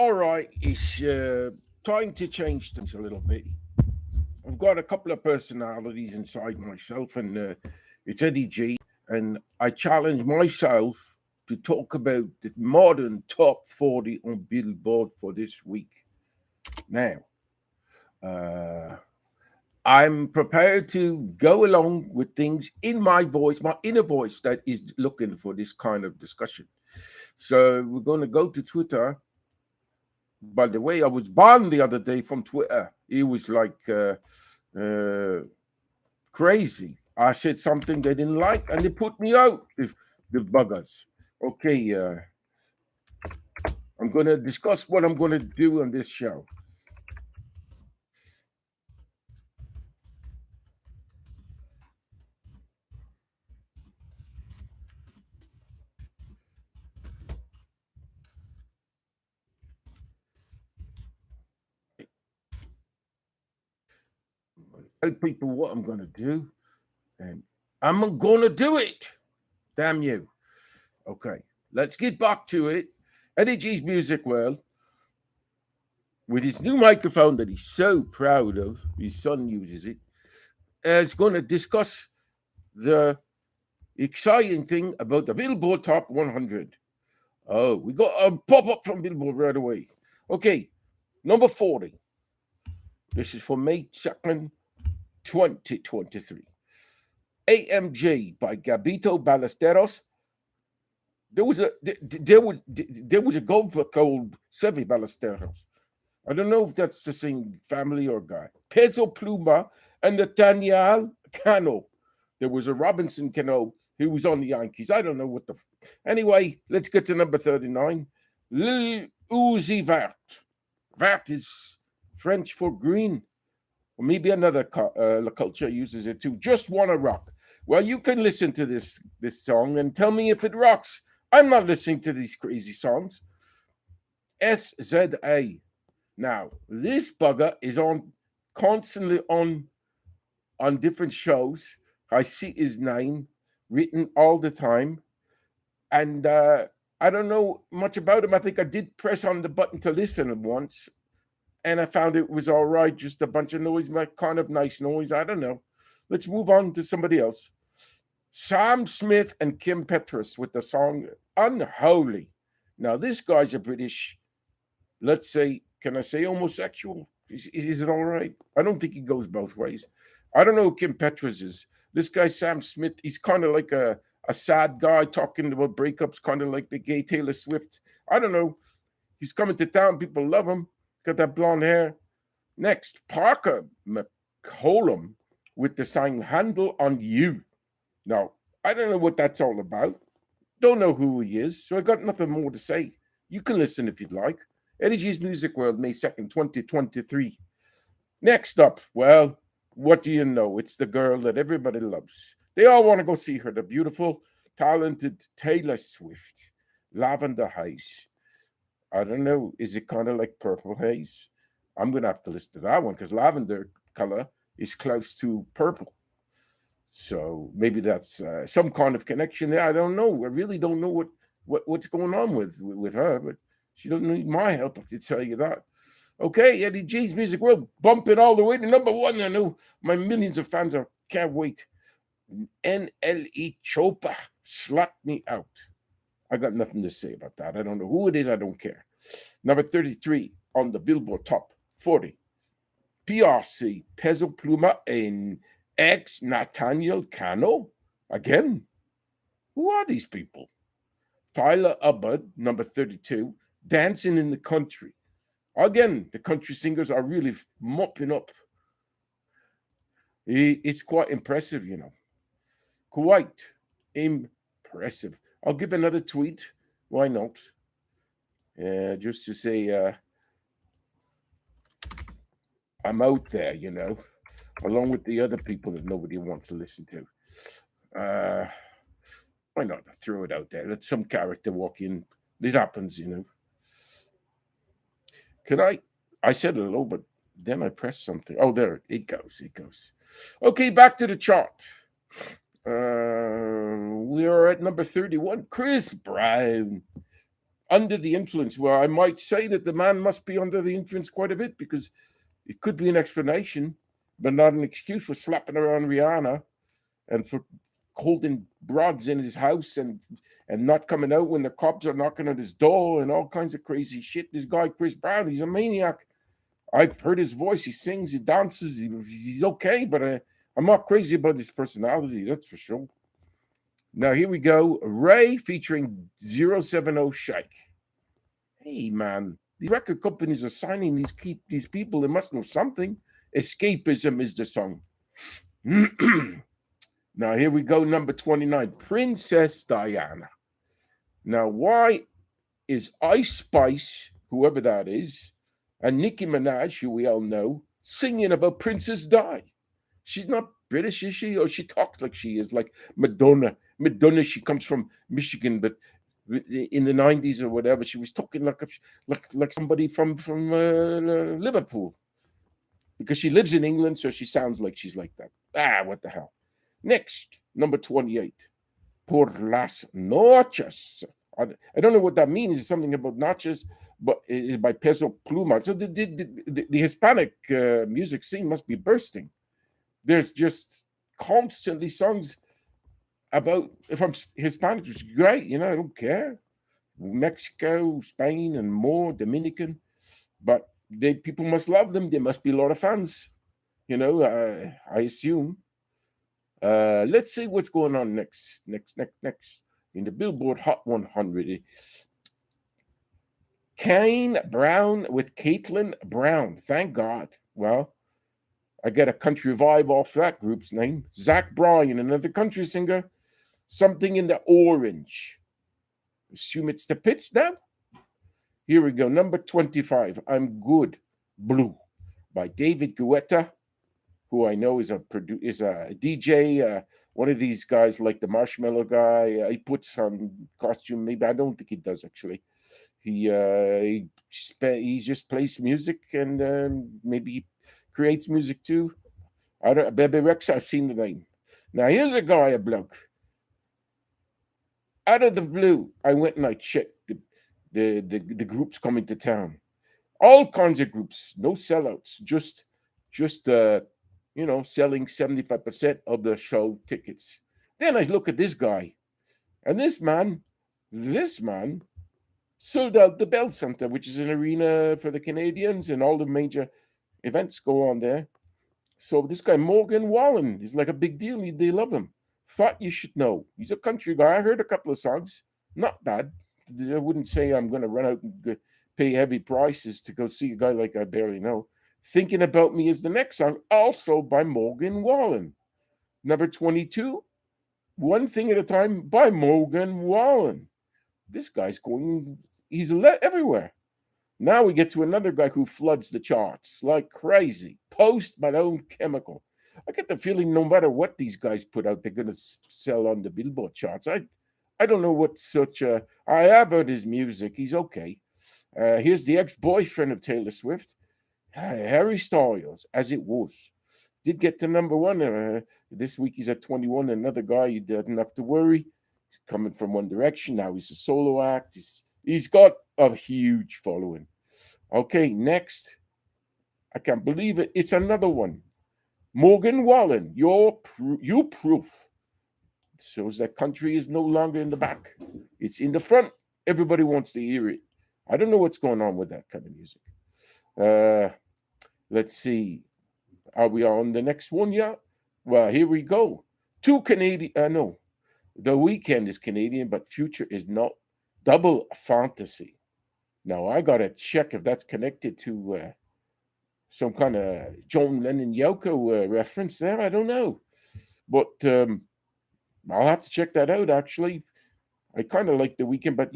All right, it's time to change things a little bit. I've got a couple of personalities inside myself, and it's Eddy G, and I challenge myself to talk about the modern top 40 on Billboard for this week. Now, uh, I'm prepared to go along with things in my voice, my inner voice that is looking for this kind of discussion. So we're going to go to Twitter. By the way, I was banned the other day from Twitter. It was like uh, crazy. I said something they didn't like, and they put me out. The buggers. Okay, I'm going to discuss what I'm going to do on this show. Tell people what I'm going to do, and I'm going to do it. Damn you. Okay, let's get back to it. Eddie G's Music World, with his new microphone that he's so proud of, his son uses it, is going to discuss the exciting thing about the Billboard Top 100. Oh, we got a pop up from Billboard right away. Okay, number 40. This is for May 2nd, 2023. AMG by Gabito Ballesteros. There was a golfer called Sevi Ballesteros. I don't know if that's the same family or guy. Peso Pluma and Nathaniel Cano. There was a Robinson Cano who was on the Yankees. I don't know what the. Anyway, let's get to number 39. Lil Uzi Vert. Vert is French for green. Or maybe another culture uses it too. Just Wanna Rock. Well, you can listen to this song and tell me if it rocks. I'm not listening to these crazy songs. SZA. Now, this bugger is on constantly on different shows. I see his name written all the time, and I don't know much about him. I think I did press on the button to listen once, and I found it was all right. Just a bunch of noise, kind of nice noise. I don't know. Let's move on to somebody else. Sam Smith and Kim Petras with the song "Unholy." Now, this guy's a British, let's say, can I say homosexual? Is it all right? I don't think he goes both ways. I don't know who Kim Petras is. This guy, Sam Smith, he's kind of like a sad guy talking about breakups, kind of like the gay Taylor Swift. I don't know. He's coming to town. People love him. Got that blonde hair. Next, Parker McCollum with the song Handle on You. Now, I don't know what that's all about. Don't know who he is, so I got nothing more to say. You can listen if you'd like. Eddy G's Music World, May 2nd, 2023. Next up, well, what do you know? It's the girl that everybody loves. They all want to go see her, the beautiful, talented Taylor Swift. Lavender Haze. I don't know. Is it kind of like Purple Haze? I'm going to have to listen to that one because lavender color is close to purple. So maybe that's some kind of connection there. I don't know. I really don't know what's going on with her, but she doesn't need my help to tell you that. Okay, Eddy G's Music World bumping all the way to number one. I know my millions of fans are can't wait. NLE Chopa slapped me out. I got nothing to say about that. I don't know who it is. I don't care. Number 33 on the Billboard Top 40. PRC, Peso Pluma and ex Nathaniel Cano. Again, who are these people? Tyler Hubbard, number 32, Dancing in the Country. Again, the country singers are really mopping up. It's quite impressive, you know. Quite impressive. I'll give another tweet. Why not? Just to say I'm out there, you know, along with the other people that nobody wants to listen to. Why not throw it out there? Let some character walk in. It happens, you know. Can I? I said hello, but then I pressed something. Oh, there it goes. It goes. Okay, back to the chart. We are at number 31. Chris Brown. under the influence. Well, I might say that the man must be under the influence quite a bit, because it could be an explanation, but not an excuse for slapping around Rihanna and for holding broads in his house and not coming out when the cops are knocking at his door and all kinds of crazy shit. This guy Chris Brown, he's a maniac. I've heard his voice. He sings, he dances. He's okay, but I'm not crazy about his personality. That's for sure. Now here we go. Ray featuring 070 Shike. Hey man, the record companies are signing these people. They must know something. Escapism is the song. Now here we go. Number 29, Princess Diana. Now why is Ice Spice, whoever that is, and Nicki Minaj, who we all know, singing about Princess Di? She's not British, is she? Or she talks like she is, like Madonna. Madonna, she comes from Michigan, but in the 90s or whatever, she was talking like somebody from Liverpool, because she lives in England, so she sounds like she's like that. What the hell? Next, number 28, Por las noches. I don't know what that means. It's something about noches, but it is by Peso Pluma. So the Hispanic music scene must be bursting. There's just constantly songs about, if I'm Hispanic, which is great, you know, I don't care. Mexico, Spain, and more, Dominican, but people must love them. There must be a lot of fans, you know, I assume. Let's see what's going on next in the Billboard Hot 100. Kane Brown with Caitlin Brown. Thank God. Well, I get a country vibe off that group's name. Zach Bryan, another country singer. Something in the Orange. Assume it's the Pits now. Here we go. Number 25, I'm Good, Blue, by David Guetta, who I know is a DJ. One of these guys, like the Marshmallow guy. He puts on costume. Maybe I don't think he does actually. He just plays music, and maybe he creates music too. I don't. Baby Rex. I've seen the name. Now here's a guy, a bloke. Out of the blue, I went and I checked the groups coming to town. All kinds of groups, no sellouts, just selling 75% of the show tickets. Then I look at this guy, and this man sold out the Bell Center, which is an arena for the Canadians, and all the major events go on there. So this guy Morgan Wallen is like a big deal. They love him. Thought you should know. He's a country guy. I heard a couple of songs. Not bad. I wouldn't say I'm going to run out and pay heavy prices to go see a guy like I barely know. Thinking About Me is the next song, also by Morgan Wallen. Number 22, One Thing at a Time by Morgan Wallen. This guy's he's everywhere. Now we get to another guy who floods the charts like crazy. Post Malone Chemical. I get the feeling no matter what these guys put out, they're going to sell on the Billboard charts. I don't know what I have heard his music. He's okay. Here's the ex-boyfriend of Taylor Swift, Harry Styles, As It Was. Did get to number one. This week he's at 21. Another guy you didn't have to worry. He's coming from One Direction. Now he's a solo act. He's got a huge following. Okay, next. I can't believe it. It's another one. Morgan Wallen, You Proof. Shows that country is no longer in the back. It's in the front. Everybody wants to hear it. I don't know what's going on with that kind of music. Let's see. Are we on the next one yet? Well, here we go. Two Canadian. No. The Weeknd is Canadian, but Future is not. Double Fantasy. Now, I got to check if that's connected to some kind of John Lennon Yoko reference there. I don't know. But I'll have to check that out, actually. I kind of like The Weeknd, but,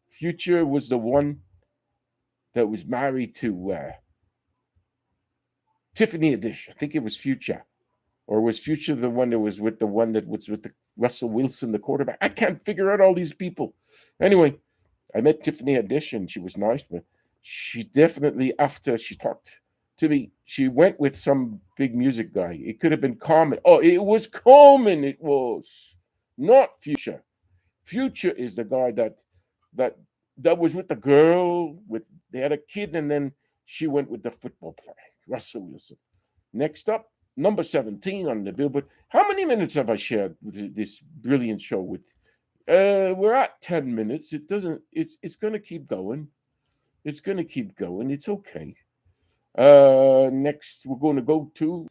Future was the one that was married to Tiffany Haddish. I think it was Future. Or was Future the one that was with the Russell Wilson, the quarterback? I can't figure out all these people. Anyway, I met Tiffany Haddish, and she was nice, but she definitely, after she talked to me, she went with some big music guy. It could have been Common. Oh, it was Common. It was not Future. Future is the guy that that was with the girl. With they had a kid, and then she went with the football player, Russell Wilson. Next up, number 17 on the Billboard. How many minutes have I shared with this brilliant show? With we're at 10 minutes. It doesn't. It's going to keep going. It's going to keep going. It's okay. Next, we're going to go to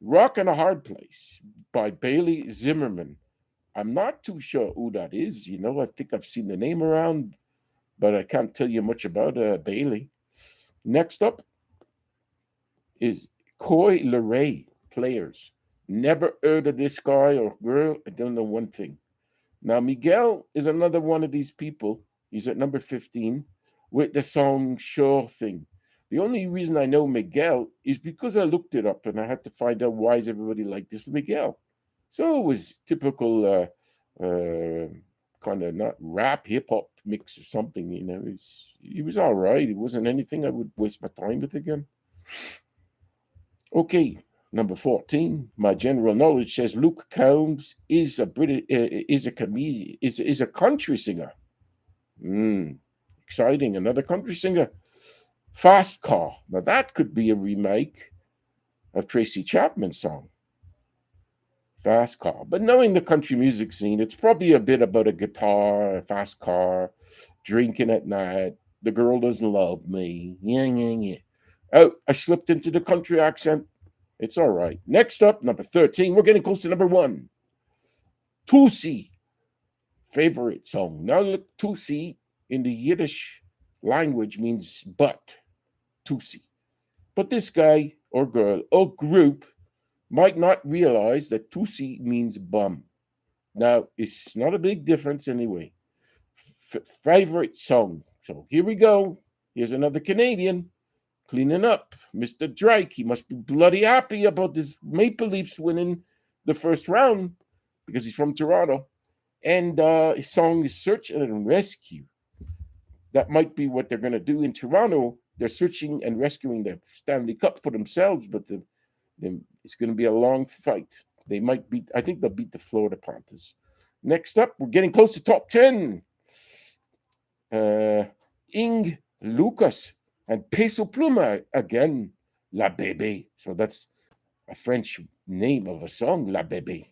Rock in a Hard Place by Bailey Zimmerman. I'm not too sure who that is. I think I've seen the name around, but I can't tell you much about Bailey. Next up is Coy Leray, Players. Never heard of this guy or girl. I don't know one thing. Now, Miguel is another one of these people. He's at number 15 with the song Sure Thing. The only reason I know Miguel is because I looked it up and I had to find out why is everybody like this Miguel. So it was typical kind of not rap, hip hop mix or something. He was all right. It wasn't anything I would waste my time with again. Okay, number 14. My general knowledge says Luke Combs is a comedian, is a country singer. Exciting, another country singer. Fast Car. Now that could be a remake of Tracy Chapman's song. Fast Car. But knowing the country music scene, it's probably a bit about a guitar, a fast car, drinking at night. The girl doesn't love me. Yeah. Oh, I slipped into the country accent. It's all right. Next up, number 13. We're getting close to number 1. Tusi. Favorite song. Now look, Tusi in the Yiddish language means but. Tusi. But this guy or girl or group might not realize that Tusi means bum. Now, it's not a big difference anyway. Favorite song. So here we go. Here's another Canadian cleaning up. Mr. Drake. He must be bloody happy about this Maple Leafs winning the first round because he's from Toronto. And his song is Search and Rescue. That might be what they're going to do in Toronto. They're searching and rescuing the Stanley Cup for themselves, but it's going to be a long fight. They might beat, I think they'll beat the Florida Panthers. Next up, we're getting close to top 10. Ing Lucas and Peso Pluma again, La Bébé. So that's a French name of a song, La Bébé.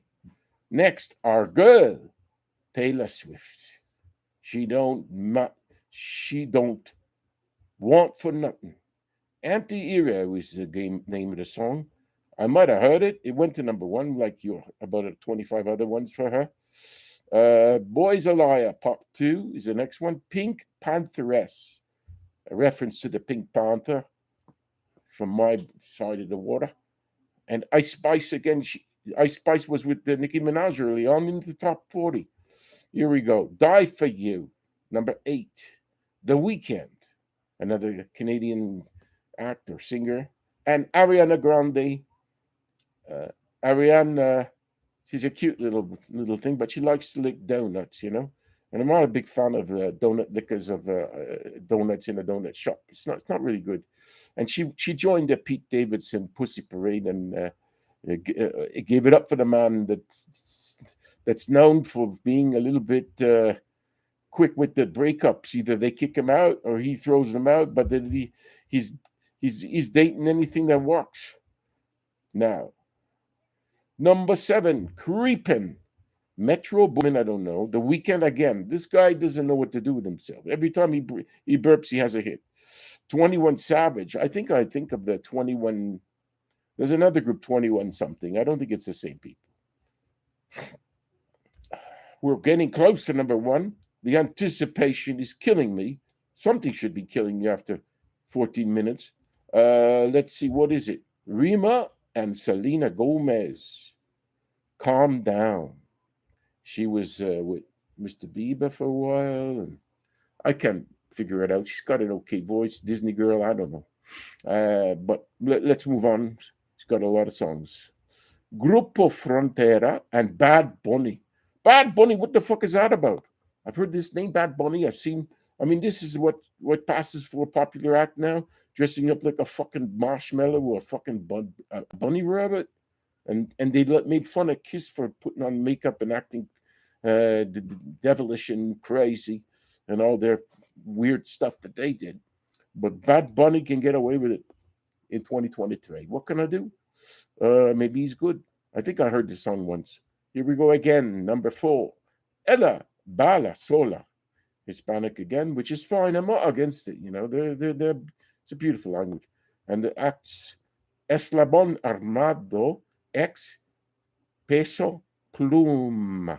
Next, our girl, Taylor Swift. She don't want for nothing. Anti-Era was the name of the song. I might have heard it. It went to number 1, like about 25 other ones for her. Boy's a Liar, Part 2 is the next one. Pink Pantheress, a reference to the Pink Panther from my side of the water. And Ice Spice again. Ice Spice was with Nicki Minaj early on in the top 40. Here we go. Die for You, number 8. The Weeknd, another Canadian actor, singer. And Ariana Grande. Ariana, she's a cute little thing, but she likes to lick donuts, And I'm not a big fan of donut lickers of donuts in a donut shop. It's not really good. And she joined the Pete Davidson Pussy Parade and gave it up for the man that's known for being a little bit quick with the breakups. Either they kick him out or he throws them out, but then he's dating anything that works. Now, number 7, Creepin'. Metro Boomin, I don't know. The Weeknd again. This guy doesn't know what to do with himself. Every time he burps, he has a hit. 21 Savage. I think of the 21. There's another group, 21 something. I don't think it's the same people. We're getting close to number 1. The anticipation is killing me. Something should be killing you after 14 minutes. Let's see, what is it? Rima and Selena Gomez. Calm Down. She was with Mr. Bieber for a while, and I can't figure it out. She's got an okay voice. Disney girl, I don't know. But let's move on. She's got a lot of songs. Grupo Frontera and Bad Bunny. Bad Bunny, what the fuck is that about? I've heard this name, Bad Bunny. This is what passes for a popular act now, dressing up like a fucking marshmallow or a fucking bunny rabbit. And they made fun of Kiss for putting on makeup and acting devilish and crazy. and all their weird stuff that they did. But Bad Bunny can get away with it in 2023. What can I do? Maybe he's good. I think I heard this song once. Here we go again. Number 4. Ella Bala Sola. Hispanic again, which is fine. I'm not against it. You know, they're it's a beautiful language. And the acts Eslabon Armado ex Peso Pluma.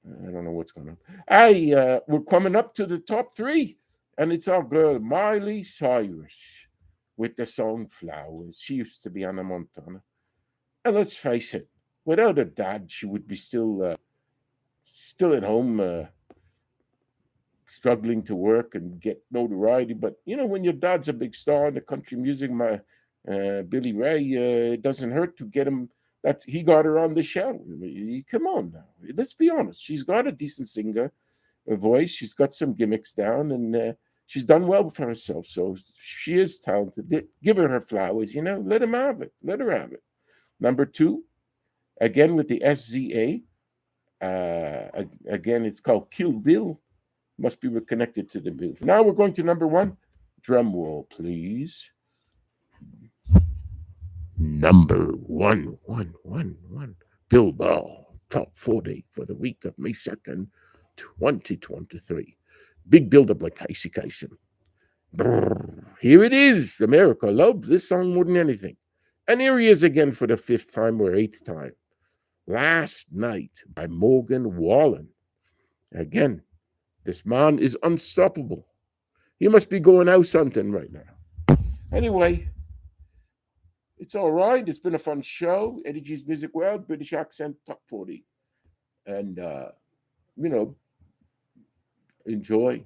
I don't know what's going on. We're coming up to the top 3, and it's our girl Miley Cyrus with the song Flowers. She used to be Anna Montana. And let's face it, without her dad, she would be still at home struggling to work and get notoriety. But, you know, when your dad's a big star in the country music, Billy Ray, it doesn't hurt to get him. That he got her on the show. Come on now. Let's be honest. She's got a decent singer voice. She's got some gimmicks down, and she's done well for herself. So she is talented. Give her flowers, you know. Let him have it. Let her have it. Number 2, again with the SZA. Again, it's called Kill Bill. Must be connected to the bill. Now we're going to number 1. Drum roll, please. Number one. Billboard Top 40 for the week of May 2nd, 2023. Big build-up like Casey Kasem. Here it is. America loves this song more than anything. And here he is again for the 5th time or 8th time. Last Night by Morgan Wallen. Again, this man is unstoppable. He must be going out something right now. Anyway, it's all right. It's been a fun show. Eddy G's Music World, British Accent Top 40. And, you know, enjoy.